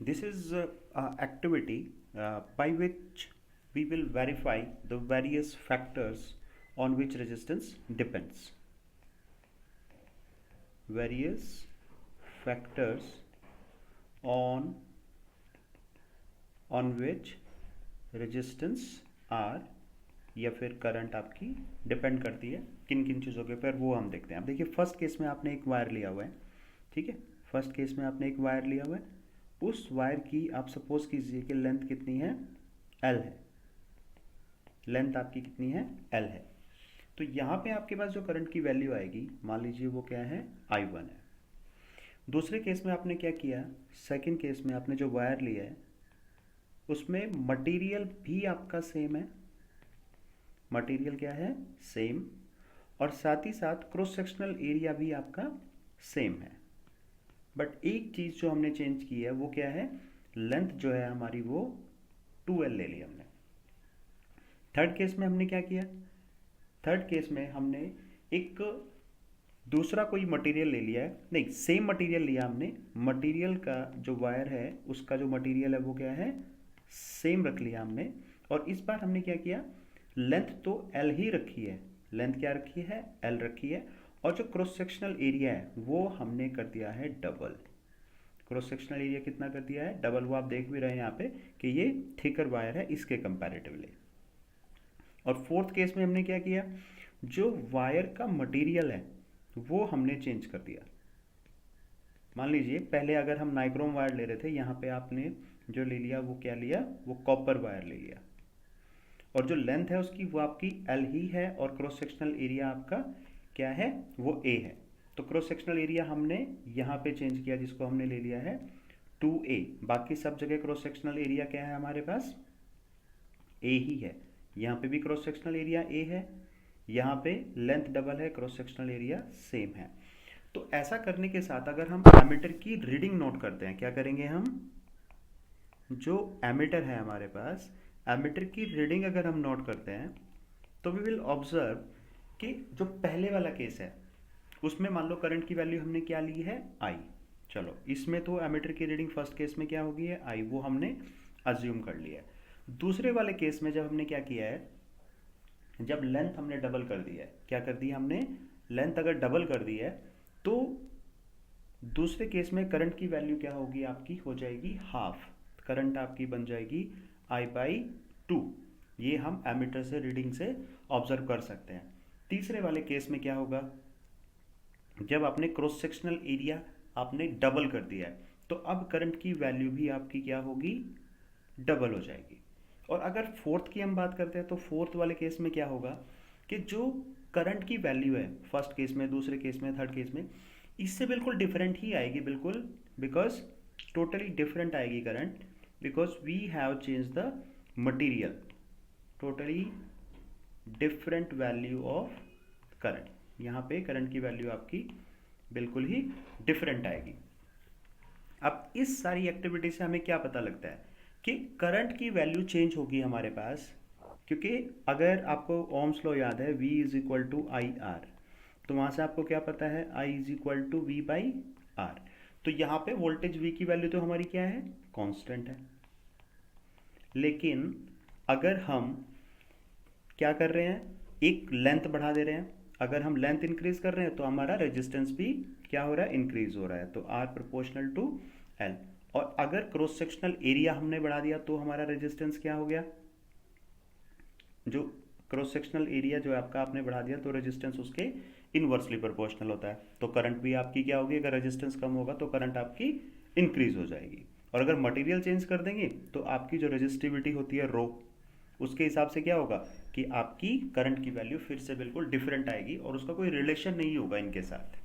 This is activity by which we will verify the various factors on which resistance depends. Various factors on which resistance R या फिर current आपकी depend करती है किन किन चीज़ों के ऊपर, वो हम देखते हैं। अब देखिए, फर्स्ट केस में आपने एक वायर लिया हुआ है, ठीक है। फर्स्ट केस में आपने एक वायर लिया हुआ है, उस वायर की आप सपोज कीजिए कि लेंथ कितनी है, L है। लेंथ आपकी कितनी है, L है। तो यहाँ पे आपके पास जो करंट की वैल्यू आएगी, मान लीजिए वो क्या है, I1 है। दूसरे केस में आपने क्या किया, सेकंड केस में आपने जो वायर लिया है उसमें मटेरियल भी आपका सेम है। मटेरियल क्या है, सेम, और साथ ही साथ क्रॉस सेक्शनल एरिया भी आपका सेम है। बट एक चीज़ जो हमने चेंज की है वो क्या है, लेंथ जो है हमारी वो 2L ले ली हमने। थर्ड केस में हमने क्या किया, थर्ड केस में हमने एक दूसरा कोई मटेरियल ले लिया है, नहीं सेम मटेरियल लिया हमने। मटेरियल का जो वायर है उसका जो मटेरियल है वो क्या है, सेम रख लिया हमने। और इस बार हमने क्या किया, लेंथ तो L ही रखी है, लेंथ क्या रखी है, L रखी है, और जो क्रॉस सेक्शनल एरिया है वो हमने कर दिया है डबल। क्रॉस सेक्शनल एरिया कितना कर दिया है, डबल। वो आप देख भी रहे हैं यहाँ पे कि ये थिकर वायर है इसके कंपैरेटिवली। और फोर्थ केस में हमने क्या किया, जो वायर का मटेरियल है वो हमने चेंज कर दिया। मान लीजिए पहले अगर हम नाइक्रोम वायर ले रहे थे, यहाँ पे आपने जो ले लिया वो क्या लिया, वो कॉपर वायर ले लिया, और जो लेंथ है उसकी वो आपकी L ही है, और क्रॉस सेक्शनल एरिया आपका क्या है, वो A है। तो क्रॉस सेक्शनल एरिया हमने यहाँ पे चेंज किया, जिसको हमने ले लिया है 2A। बाकी सब जगह क्रॉस सेक्शनल एरिया क्या है हमारे पास, A ही है। यहाँ पे भी क्रॉस सेक्शनल एरिया A है, यहाँ पे लेंथ डबल है, क्रॉस सेक्शनल एरिया सेम है। तो ऐसा करने के साथ अगर हम एमीटर की रीडिंग नोट करते हैं, क्या करेंगे हम, जो एमीटर है हमारे पास, एमीटर की रीडिंग अगर हम नोट करते हैं तो वी विल ऑब्जर्व कि जो पहले वाला केस है उसमें मान लो करंट की वैल्यू हमने क्या ली है, I। चलो इसमें तो एमीटर की रीडिंग फर्स्ट केस में क्या होगी है, I, वो हमने अज्यूम कर लिया है। दूसरे वाले केस में जब हमने क्या किया है, जब लेंथ हमने डबल कर दी है, क्या कर दी हमने, लेंथ अगर डबल कर दी है तो दूसरे केस में करंट की वैल्यू क्या होगी आपकी, हो जाएगी हाफ। करंट आपकी बन जाएगी I/2। ये हम एमीटर से रीडिंग से ऑब्जर्व कर सकते हैं। तीसरे वाले केस में क्या होगा, जब आपने क्रॉस सेक्शनल एरिया आपने डबल कर दिया है तो अब करंट की वैल्यू भी आपकी क्या होगी, डबल हो जाएगी। और अगर फोर्थ की हम बात करते हैं तो फोर्थ वाले केस में क्या होगा कि जो करंट की वैल्यू है फर्स्ट केस में, दूसरे केस में, थर्ड केस में, इससे बिल्कुल डिफरेंट ही आएगी, बिल्कुल, बिकॉज टोटली डिफरेंट आएगी current, because we have change the material. Totally different value of current, यहाँ पे करंट की वैल्यू आपकी बिल्कुल ही डिफरेंट आएगी। अब इस सारी एक्टिविटी से हमें क्या पता लगता है कि करंट की वैल्यू चेंज होगी हमारे पास, क्योंकि अगर आपको ओम्स लॉ याद है, V is equal to I R, तो वहाँ से आपको क्या पता है, I is equal to V by R. तो यहाँ पे वोल्टेज V की वैल्यू तो हमारी क्या है, कांस्टेंट है। लेकिन अगर हम क्या कर रहे हैं, एक लेंथ बढ़ा दे रहे हैं, अगर हम लेंथ इंक्रीज कर रहे हैं तो हमारा रेजिस्टेंस भी क्या हो रहा है, इंक्रीज हो रहा है, तो R प्रोपोर्शनल टू L। और अगर क्रॉस सेक्शनल एरिया हमने बढ़ा दिया तो हमारा रेजिस्टेंस क्या हो गया, जो क्रॉस सेक्शनल एरिया जो आपका आपने बढ़ा दिया तो रेजिस्टेंस उसके इनवर्सली प्रोपोर्शनल होता है। तो करंट भी आपकी क्या होगी, अगर रेजिस्टेंस कम होगा तो करंट आपकी इंक्रीज हो जाएगी। और अगर मटेरियल चेंज कर देंगे तो आपकी जो रेजिस्टिविटी होती है रो, उसके हिसाब से क्या होगा कि आपकी करंट की वैल्यू फिर से बिल्कुल डिफरेंट आएगी और उसका कोई रिलेशन नहीं होगा इनके साथ।